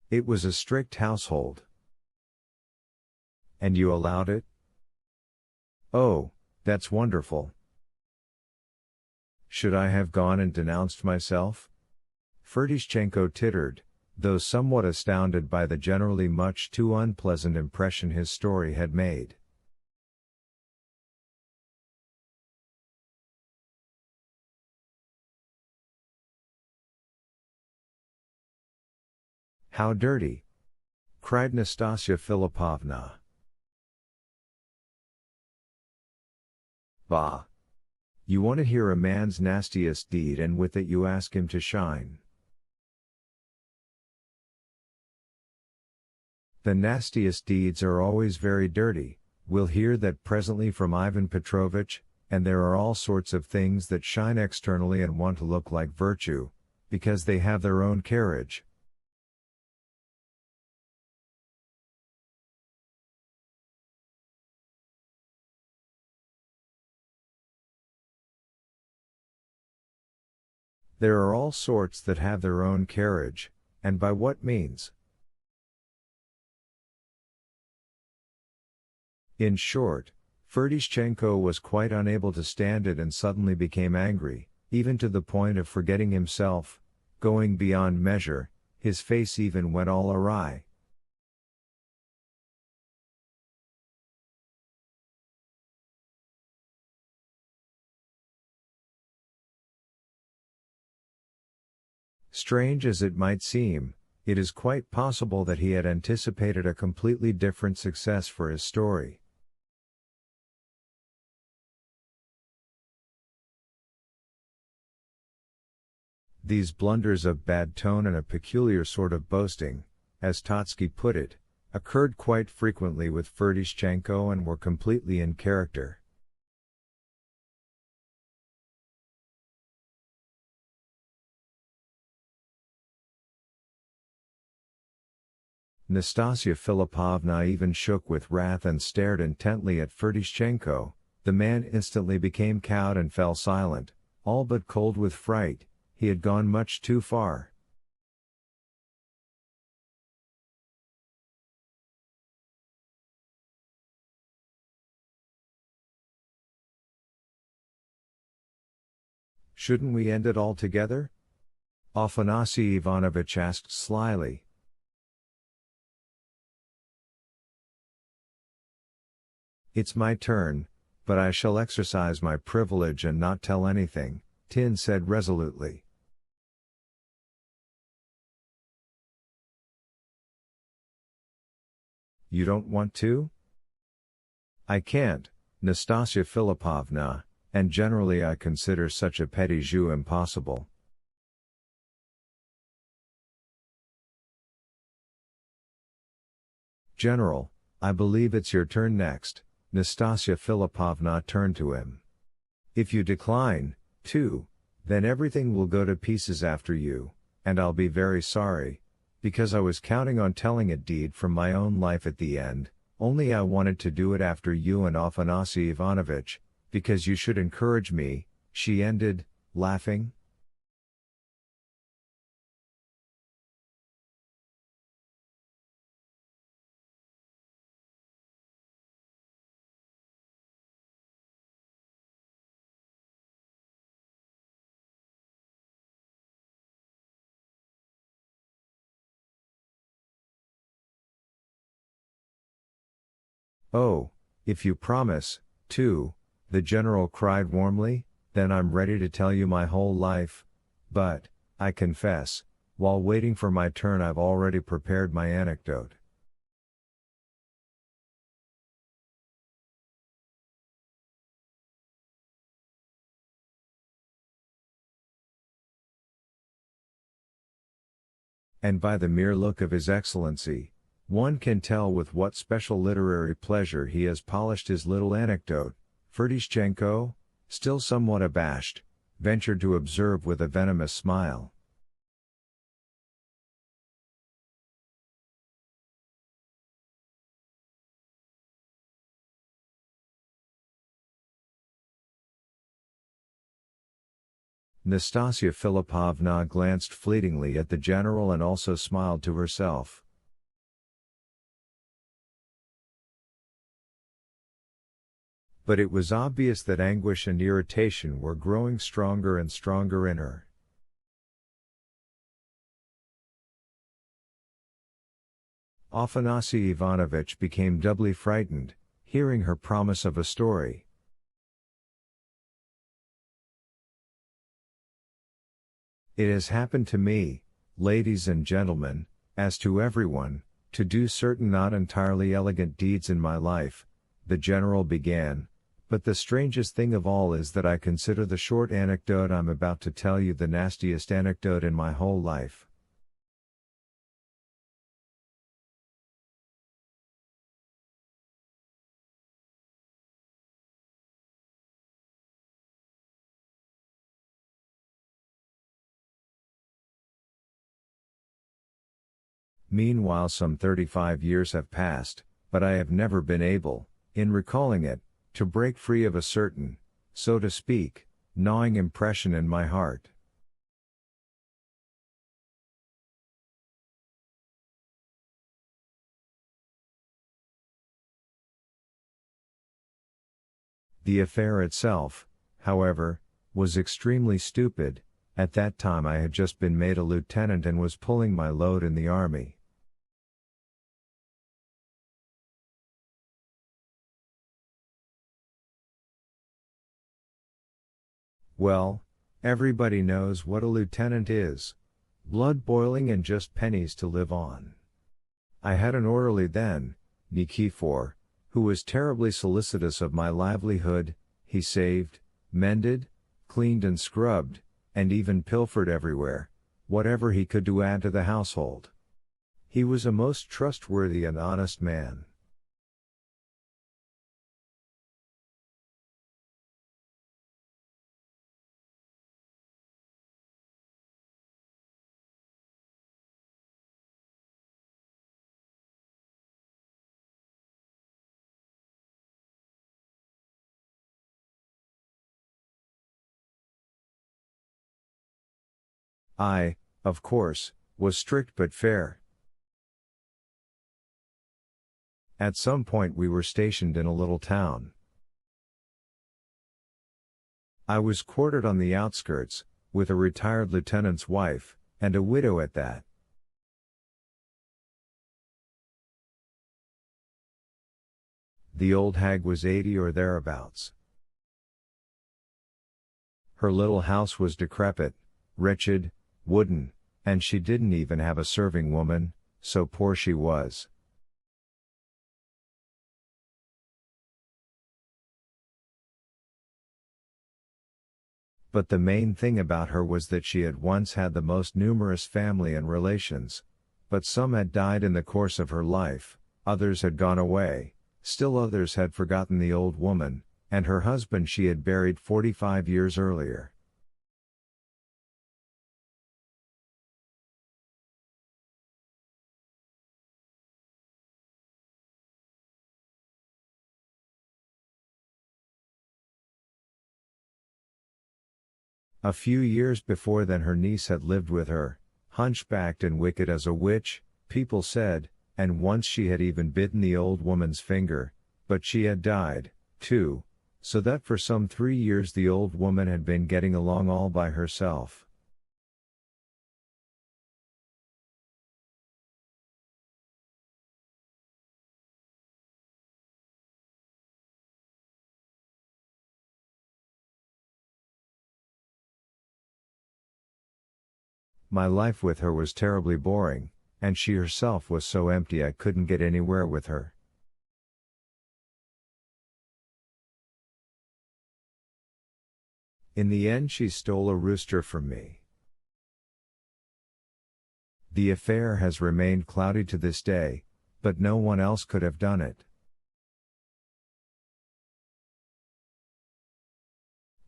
It was a strict household. And you allowed it? Oh, that's wonderful. Should I have gone and denounced myself? Ferdishchenko tittered, though somewhat astounded by the generally much too unpleasant impression his story had made. How dirty! Cried Nastasia Philippovna. Bah! You want to hear a man's nastiest deed and with it you ask him to shine. The nastiest deeds are always very dirty, we'll hear that presently from Ivan Petrovitch, and there are all sorts of things that shine externally and want to look like virtue, because they have their own carriage. There are all sorts that have their own carriage, and by what means? In short, Ferdishchenko was quite unable to stand it and suddenly became angry, even to the point of forgetting himself, going beyond measure, his face even went all awry. Strange as it might seem, it is quite possible that he had anticipated a completely different success for his story. These blunders of bad tone and a peculiar sort of boasting, as Totsky put it, occurred quite frequently with Ferdishchenko and were completely in character. Nastasia Philippovna even shook with wrath and stared intently at Ferdishchenko. The man instantly became cowed and fell silent, all but cold with fright. He had gone much too far. Shouldn't we end it altogether? Afanasy Ivanovitch asked slyly. It's my turn, but I shall exercise my privilege and not tell anything, Tin said resolutely. You don't want to? I can't, Nastasia Philippovna, and generally I consider such a petit jeu impossible. General, I believe it's your turn next. Nastasia Philippovna turned to him. If you decline, too, then everything will go to pieces after you, and I'll be very sorry, because I was counting on telling a deed from my own life at the end, only I wanted to do it after you and Afanasy Ivanovitch, because you should encourage me, she ended, laughing. Oh, if you promise, too, the general cried warmly, then I'm ready to tell you my whole life, but, I confess, while waiting for my turn I've already prepared my anecdote. And by the mere look of His Excellency, one can tell with what special literary pleasure he has polished his little anecdote. Ferdishchenko, still somewhat abashed, ventured to observe with a venomous smile. Nastasia Philippovna glanced fleetingly at the general and also smiled to herself. But it was obvious that anguish and irritation were growing stronger and stronger in her. Afanasy Ivanovitch became doubly frightened, hearing her promise of a story. It has happened to me, ladies and gentlemen, as to everyone, to do certain not entirely elegant deeds in my life, the general began, but the strangest thing of all is that I consider the short anecdote I'm about to tell you the nastiest anecdote in my whole life. Meanwhile some 35 years have passed, but I have never been able, in recalling it, to break free of a certain, so to speak, gnawing impression in my heart. The affair itself, however, was extremely stupid. At that time I had just been made a lieutenant and was pulling my load in the army. Well, everybody knows what a lieutenant is. Blood boiling and just pennies to live on. I had an orderly then, Nikifor, who was terribly solicitous of my livelihood. He saved, mended, cleaned and scrubbed, and even pilfered everywhere, whatever he could to add to the household. He was a most trustworthy and honest man. I, of course, was strict but fair. At some point we were stationed in a little town. I was quartered on the outskirts, with a retired lieutenant's wife, and a widow at that. The old hag was 80 or thereabouts. Her little house was decrepit, wretched, wooden, and she didn't even have a serving woman, so poor she was. But the main thing about her was that she had once had the most numerous family and relations, but some had died in the course of her life, others had gone away, still others had forgotten the old woman, and her husband she had buried 45 years earlier. A few years before then her niece had lived with her, hunchbacked and wicked as a witch, people said, and once she had even bitten the old woman's finger, but she had died, too, so that for some 3 years the old woman had been getting along all by herself. My life with her was terribly boring, and she herself was so empty I couldn't get anywhere with her. In the end she stole a rooster from me. The affair has remained cloudy to this day, but no one else could have done it.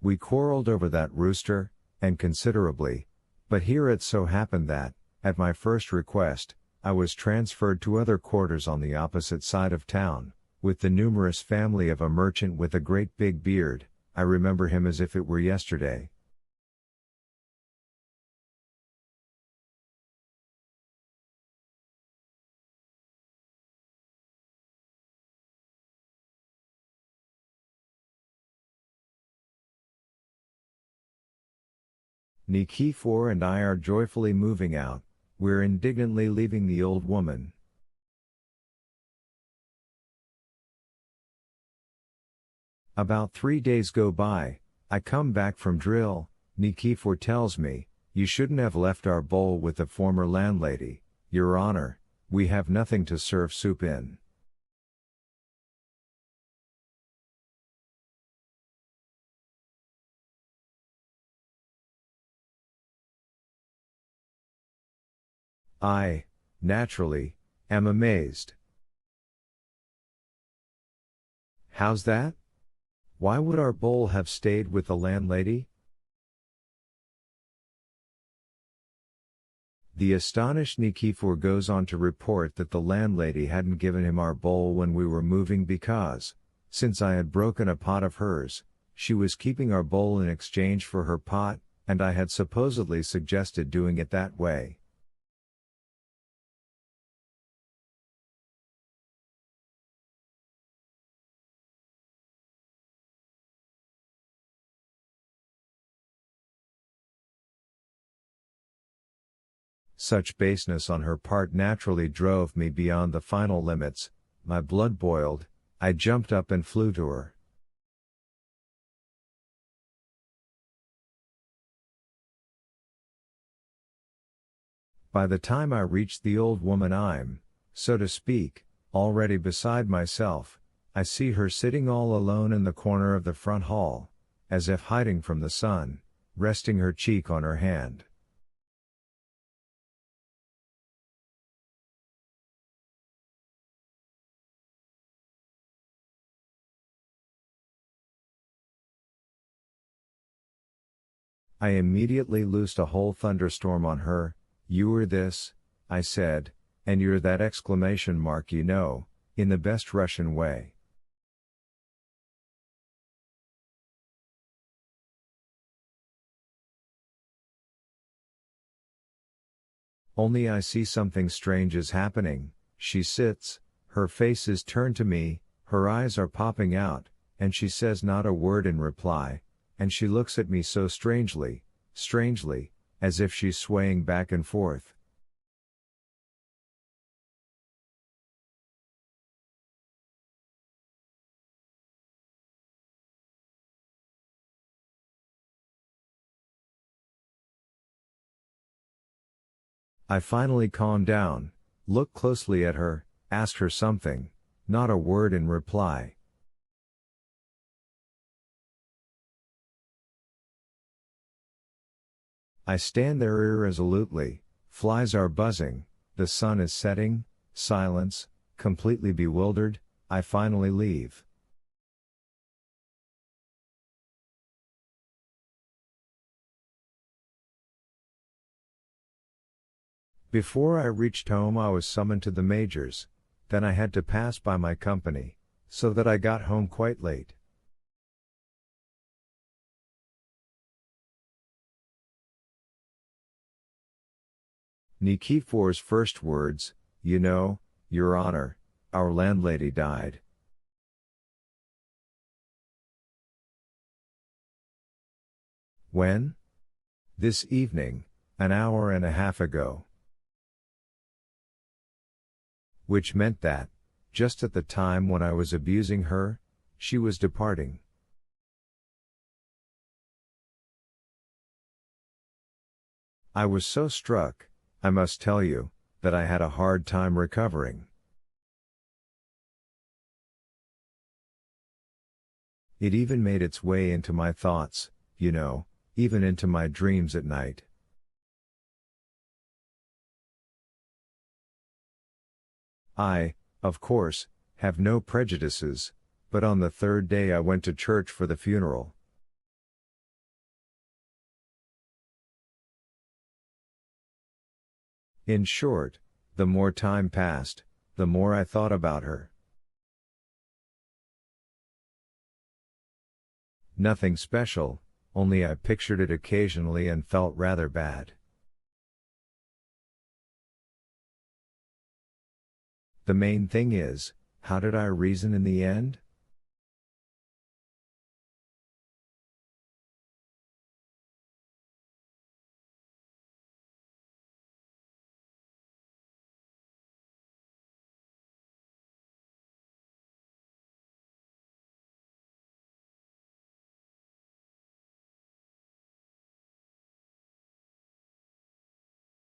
We quarreled over that rooster, and considerably, but here it so happened that, at my first request, I was transferred to other quarters on the opposite side of town, with the numerous family of a merchant with a great big beard. I remember him as if it were yesterday. Nikifor and I are joyfully moving out, we're indignantly leaving the old woman. About 3 days go by, I come back from drill, Nikifor tells me, "You shouldn't have left our bowl with the former landlady, Your Honor, we have nothing to serve soup in." I, naturally, am amazed. "How's that? Why would our bowl have stayed with the landlady?" The astonished Nikifor goes on to report that the landlady hadn't given him our bowl when we were moving because, since I had broken a pot of hers, she was keeping our bowl in exchange for her pot, and I had supposedly suggested doing it that way. Such baseness on her part naturally drove me beyond the final limits, my blood boiled, I jumped up and flew to her. By the time I reached the old woman I'm, so to speak, already beside myself. I see her sitting all alone in the corner of the front hall, as if hiding from the sun, resting her cheek on her hand. I immediately loosed a whole thunderstorm on her. "You were this," I said, "and you're that exclamation mark you know, in the best Russian way." Only I see something strange is happening. She sits, her face is turned to me, her eyes are popping out, and she says not a word in reply, and she looks at me so strangely, as if she's swaying back and forth. I finally calm down, look closely at her, ask her something, not a word in reply. I stand there irresolutely, flies are buzzing, the sun is setting, silence, completely bewildered, I finally leave. Before I reached home I was summoned to the major's, then I had to pass by my company, so that I got home quite late. Nikifor's first words, "You know, Your Honor, our landlady died." "When?" "This evening, an hour and a half ago." Which meant that, just at the time when I was abusing her, she was departing. I was so struck, I must tell you, that I had a hard time recovering. It even made its way into my thoughts, you know, even into my dreams at night. I, of course, have no prejudices, but on the third day I went to church for the funeral. In short, the more time passed, the more I thought about her. Nothing special, only I pictured it occasionally and felt rather bad. The main thing is, how did I reason in the end?